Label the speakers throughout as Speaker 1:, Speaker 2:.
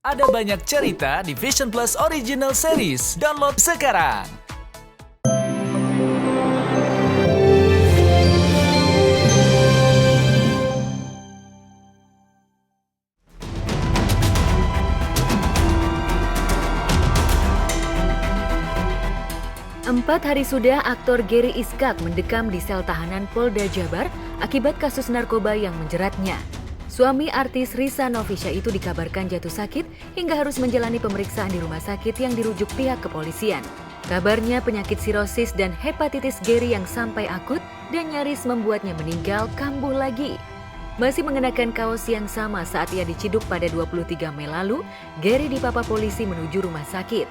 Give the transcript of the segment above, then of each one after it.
Speaker 1: Ada banyak cerita di Vision Plus Original Series. Download sekarang.
Speaker 2: Empat hari sudah aktor Gary Iskak mendekam di sel tahanan Polda Jabar akibat kasus narkoba yang menjeratnya. Suami artis Risa Novisha itu dikabarkan jatuh sakit hingga harus menjalani pemeriksaan di rumah sakit yang dirujuk pihak kepolisian. Kabarnya penyakit sirosis dan hepatitis Gary yang sampai akut dan nyaris membuatnya meninggal kambuh lagi. Masih mengenakan kaos yang sama saat ia diciduk pada 23 Mei lalu, Gary dipapa polisi menuju rumah sakit.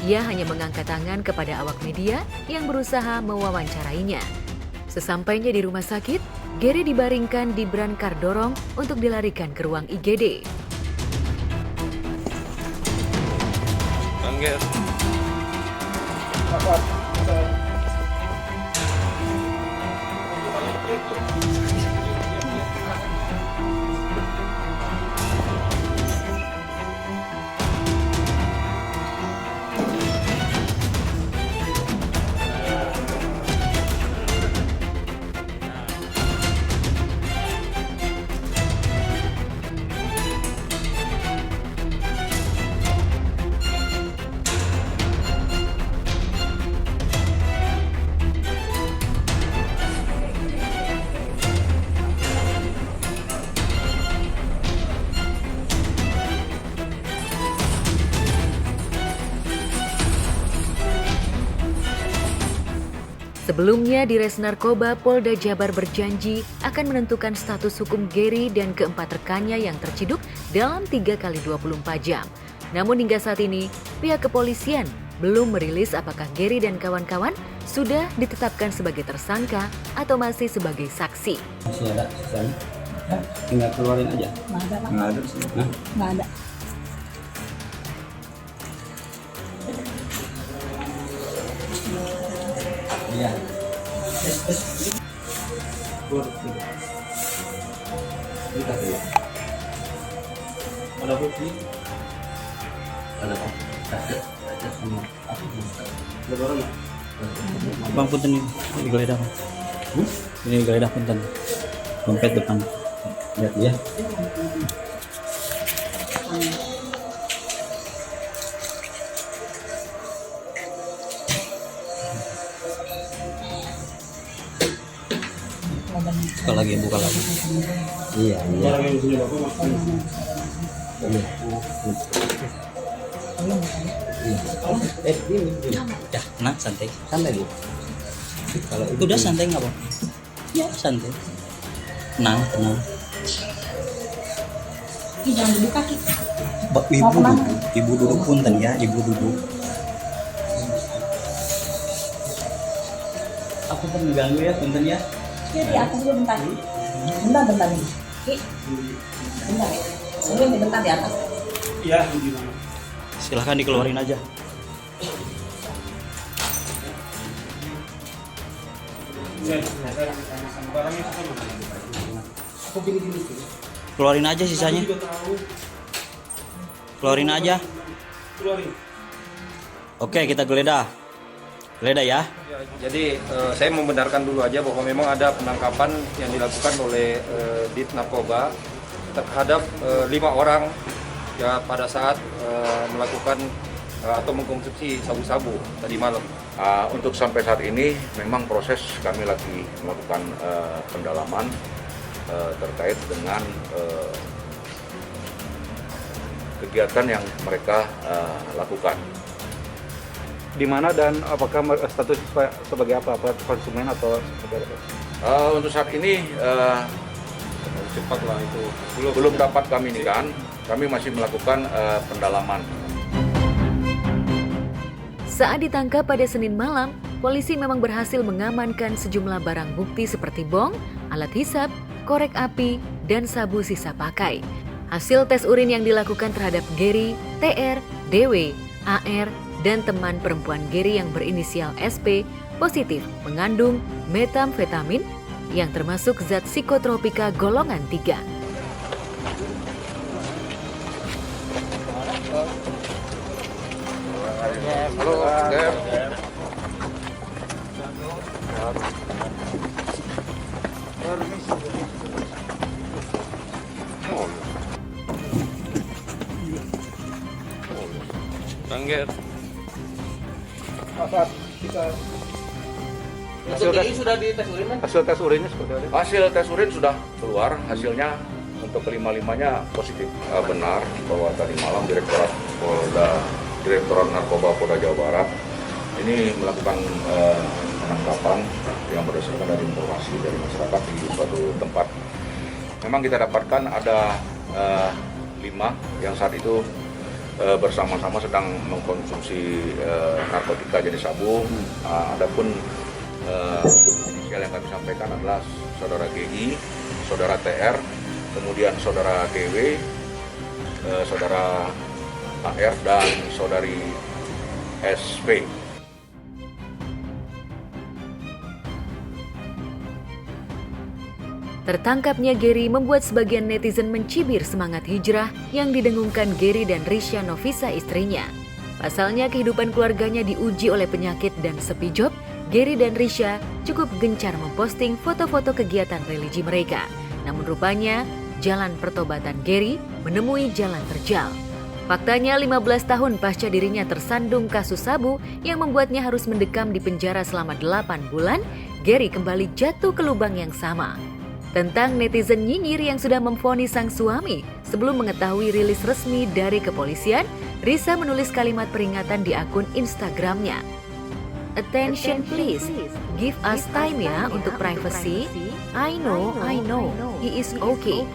Speaker 2: Ia hanya mengangkat tangan kepada awak media yang berusaha mewawancarainya. Sesampainya di rumah sakit, Gary dibaringkan di brankar dorong untuk dilarikan ke ruang IGD. Sebelumnya, Dires Narkoba Polda Jabar berjanji akan menentukan status hukum Gary dan keempat rekannya yang terciduk dalam 3 kali 24 jam. Namun hingga saat ini, pihak kepolisian belum merilis apakah Gary dan kawan-kawan sudah ditetapkan sebagai tersangka atau masih sebagai saksi.
Speaker 3: Masih ada sisanya? Ya, tinggal keluarin aja.
Speaker 4: Nggak ada, Pak.
Speaker 3: Nggak ada sih. Nah,
Speaker 4: Nggak ada.
Speaker 3: iya. Keluar. Ini tak ada. Ada putih. Ada apa? Ada semua. Apa ada barang nggak?
Speaker 5: Bang punten ini digeledah Bang. Ini digeledah punten. Dompet depan.
Speaker 3: Lihat ya.
Speaker 5: Buka lagi.
Speaker 3: Iya, iya. Iya. Ini.
Speaker 5: Dah, nah santai.
Speaker 3: Santai Bu. Kalau itu
Speaker 5: Udah santai nggak Bang? Ya santai. Tenang.
Speaker 4: Ih, jangan dibuka, Ki.
Speaker 5: Ibu duduk punten ya, ibu duduk. Aku pun mengganggu ya punten ya.
Speaker 4: Ya, di atas dulu bentar. Bentar nih. Ki. Bentar ya. Sebelum bentar di atas.
Speaker 5: Iya. Silahkan dikeluarin aja. Keluarin aja sisanya. Keluarin aja. Oke, kita geledah. Geledah ya.
Speaker 6: Jadi saya membenarkan dulu aja bahwa memang ada penangkapan yang dilakukan oleh Dit Narkoba terhadap 5 orang ya pada saat melakukan atau mengkonsumsi sabu-sabu tadi malam.
Speaker 7: Untuk sampai saat ini memang proses kami lagi melakukan pendalaman terkait dengan kegiatan yang mereka lakukan.
Speaker 8: Di mana dan apakah status sebagai apa konsumen atau seperti apa?
Speaker 7: Untuk saat ini
Speaker 6: Cepatlah itu
Speaker 7: belum dapat kami ini kan, kami masih melakukan pendalaman.
Speaker 2: Saat ditangkap pada Senin malam, polisi memang berhasil mengamankan sejumlah barang bukti seperti bong, alat hisap, korek api, dan sabu sisa pakai. Hasil tes urin yang dilakukan terhadap Gary, TR, DW, AR, dan teman perempuan Gary yang berinisial SP positif mengandung metamfetamin yang termasuk zat psikotropika golongan 3.
Speaker 7: Halo, Dep.
Speaker 6: Bangger.
Speaker 8: Hasil tes urinnya seperti apa?
Speaker 7: Hasil tes urin sudah keluar, hasilnya untuk kelima-limanya positif. Benar bahwa tadi malam Direktorat Narkoba Polda Jawa Barat ini melakukan penangkapan yang berdasarkan dari informasi dari masyarakat di suatu tempat. Memang kita dapatkan ada 5 yang saat itu bersama-sama sedang mengkonsumsi narkotika jenis sabu. Adapun inisial yang kami sampaikan adalah saudara GI, saudara TR, kemudian saudara DW, saudara AR, dan saudari SP.
Speaker 2: Tertangkapnya Gary membuat sebagian netizen mencibir semangat hijrah yang didengungkan Gary dan Risha Novisa istrinya. Pasalnya kehidupan keluarganya diuji oleh penyakit dan sepi job, Gary dan Risha cukup gencar memposting foto-foto kegiatan religi mereka. Namun rupanya, jalan pertobatan Gary menemui jalan terjal. Faktanya 15 tahun pasca dirinya tersandung kasus sabu yang membuatnya harus mendekam di penjara selama 8 bulan, Gary kembali jatuh ke lubang yang sama. Tentang netizen nyinyir yang sudah memvonis sang suami, sebelum mengetahui rilis resmi dari kepolisian, Risha menulis kalimat peringatan di akun Instagramnya. Attention please, give us time ya untuk privacy. I know, he is okay.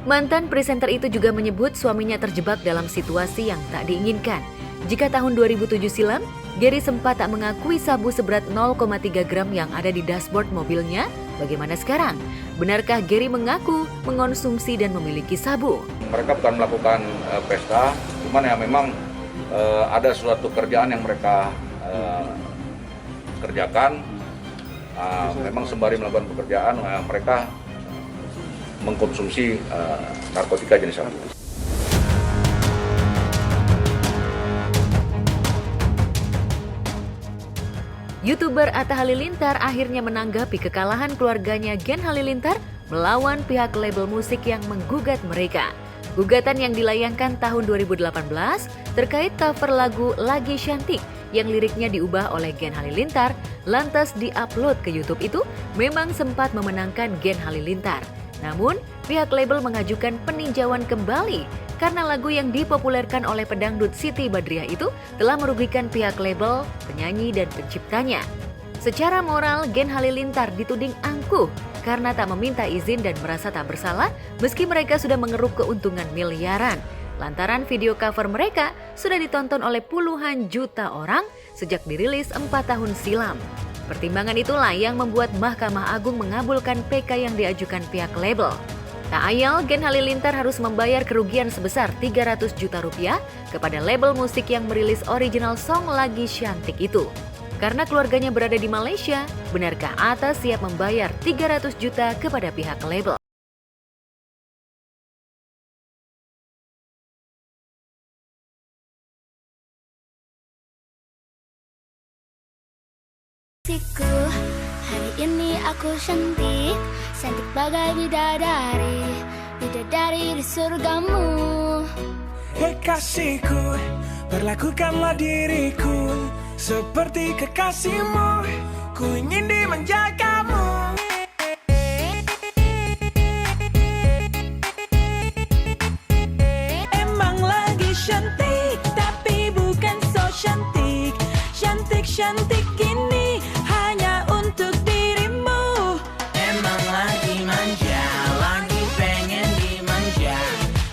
Speaker 2: Mantan presenter itu juga menyebut suaminya terjebak dalam situasi yang tak diinginkan. Jika tahun 2007 silam, Gary sempat tak mengakui sabu seberat 0,3 gram yang ada di dashboard mobilnya, bagaimana sekarang? Benarkah Gary mengaku mengonsumsi dan memiliki sabu?
Speaker 7: Mereka bukan melakukan pesta, cuman ya memang ada suatu kerjaan yang mereka kerjakan. Memang sembari melakukan pekerjaan, mereka mengkonsumsi narkotika jenis sabu.
Speaker 2: YouTuber Atta Halilintar akhirnya menanggapi kekalahan keluarganya Gen Halilintar melawan pihak label musik yang menggugat mereka. Gugatan yang dilayangkan tahun 2018 terkait cover lagu Lagi Cantik yang liriknya diubah oleh Gen Halilintar lantas di-upload ke YouTube itu memang sempat memenangkan Gen Halilintar. Namun, pihak label mengajukan peninjauan kembali karena lagu yang dipopulerkan oleh pedangdut Siti Badriah itu telah merugikan pihak label, penyanyi, dan penciptanya. Secara moral, Gen Halilintar dituding angkuh karena tak meminta izin dan merasa tak bersalah meski mereka sudah mengeruk keuntungan miliaran. Lantaran video cover mereka sudah ditonton oleh puluhan juta orang sejak dirilis 4 tahun silam. Pertimbangan itulah yang membuat Mahkamah Agung mengabulkan PK yang diajukan pihak label. Tak ayal, Gen Halilintar harus membayar kerugian sebesar 300 juta rupiah kepada label musik yang merilis original song Lagi Cantik itu. Karena keluarganya berada di Malaysia, benarkah Atta siap membayar 300 juta kepada pihak label?
Speaker 9: Hari ini aku cantik, cantik bagai bidadari, bidadari di surgamu.
Speaker 10: Hei kasihku, perlakukanlah diriku seperti kekasihmu, ku ingin dimanjakanmu. Emang lagi cantik, tapi bukan so cantik. Cantik-cantik ini hanya untuk dirimu. Emang lagi manja, lagi pengen dimanja,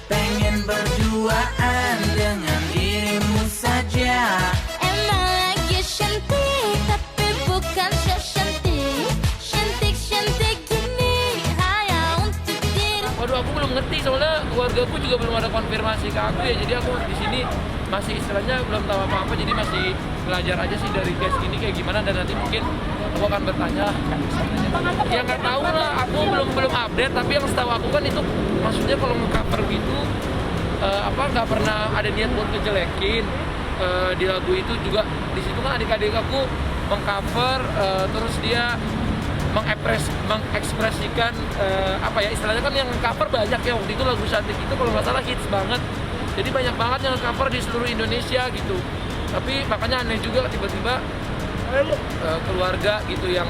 Speaker 10: pengen berduaan dengan dirimu saja.
Speaker 9: Emang lagi cantik, tapi bukan so cantik. Cantik-cantik ini hanya untuk dirimu.
Speaker 11: Waduh, aku belum ngerti soalnya keluargaku juga belum ada konfirmasi ke aku ya, jadi aku di sini masih istilahnya belum tahu apa-apa, jadi masih belajar aja sih dari case ini kayak gimana, dan nanti mungkin aku akan bertanya. Ya nggak tahu lah, aku belum update, tapi yang setahu aku kan itu maksudnya kalau nge-cover gitu nggak pernah ada niat buat ngejelekin. Di lagu itu juga di situ kan adik-adik aku mengcover, terus dia mengekspresikan istilahnya kan yang cover banyak ya waktu itu. Lagu Cantik itu kalau nggak salah hits banget, jadi banyak banget yang cover di seluruh Indonesia gitu. Tapi makanya aneh juga tiba-tiba keluarga gitu yang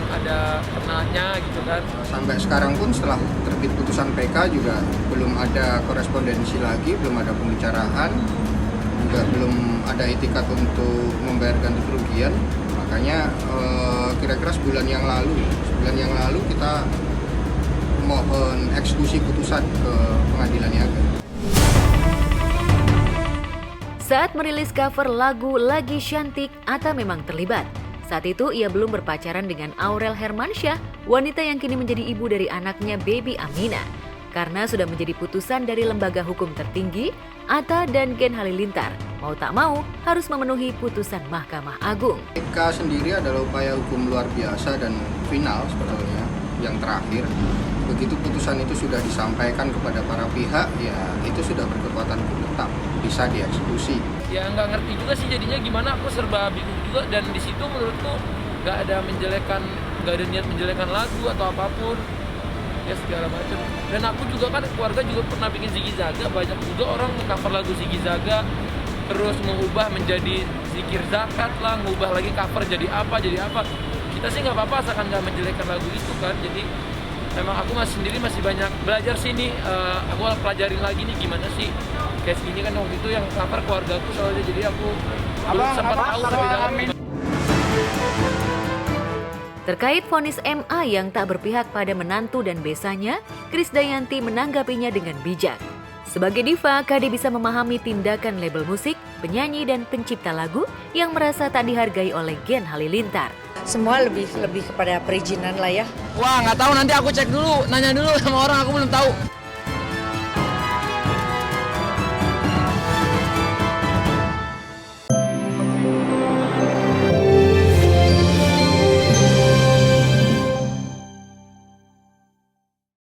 Speaker 11: ada kenanya gitu kan.
Speaker 12: Sampai sekarang pun setelah terbit putusan PK juga belum ada korespondensi lagi, belum ada pembicaraan, juga belum ada itikat untuk membayar ganti kerugian. Makanya kira-kira sebulan yang lalu kita mohon eksekusi putusan ke Pengadilan Niaga.
Speaker 2: Saat merilis cover lagu Lagi Cantik, Atta memang terlibat. Saat itu ia belum berpacaran dengan Aurel Hermansyah, wanita yang kini menjadi ibu dari anaknya Baby Amina. Karena sudah menjadi putusan dari lembaga hukum tertinggi, Atta dan Gen Halilintar mau tak mau harus memenuhi putusan Mahkamah Agung.
Speaker 12: PK sendiri adalah upaya hukum luar biasa dan final sebetulnya yang terakhir. Begitu putusan itu sudah disampaikan kepada para pihak, ya itu sudah berkekuatan hukum tetap, bisa dieksekusi.
Speaker 11: Ya nggak ngerti juga sih jadinya gimana, aku serba bingung juga, dan di situ menurutku nggak ada niat menjelekan lagu atau apapun ya segala macam. Dan aku juga kan keluarga juga pernah bikin Ziggy Zaga, banyak juga orang cover lagu Ziggy Zaga terus mengubah menjadi Zikir Zakat lah, ngubah lagi cover jadi apa. Kita sih nggak apa-apa asalkan nggak menjelekan lagu itu kan. Jadi memang aku sendiri masih banyak belajar sih nih, aku pelajarin lagi nih gimana sih case ini kan. Waktu itu yang cover keluarga aku soalnya, jadi aku belum sempat tahu lebih dalam.
Speaker 2: Terkait vonis MA yang tak berpihak pada menantu dan besanya, Krisdayanti menanggapinya dengan bijak. Sebagai diva, KD bisa memahami tindakan label musik, penyanyi dan pencipta lagu yang merasa tak dihargai oleh Gen Halilintar.
Speaker 13: Semua lebih kepada perizinan lah ya.
Speaker 11: Wah nggak tahu, nanti aku cek dulu, nanya dulu sama orang, aku belum tahu.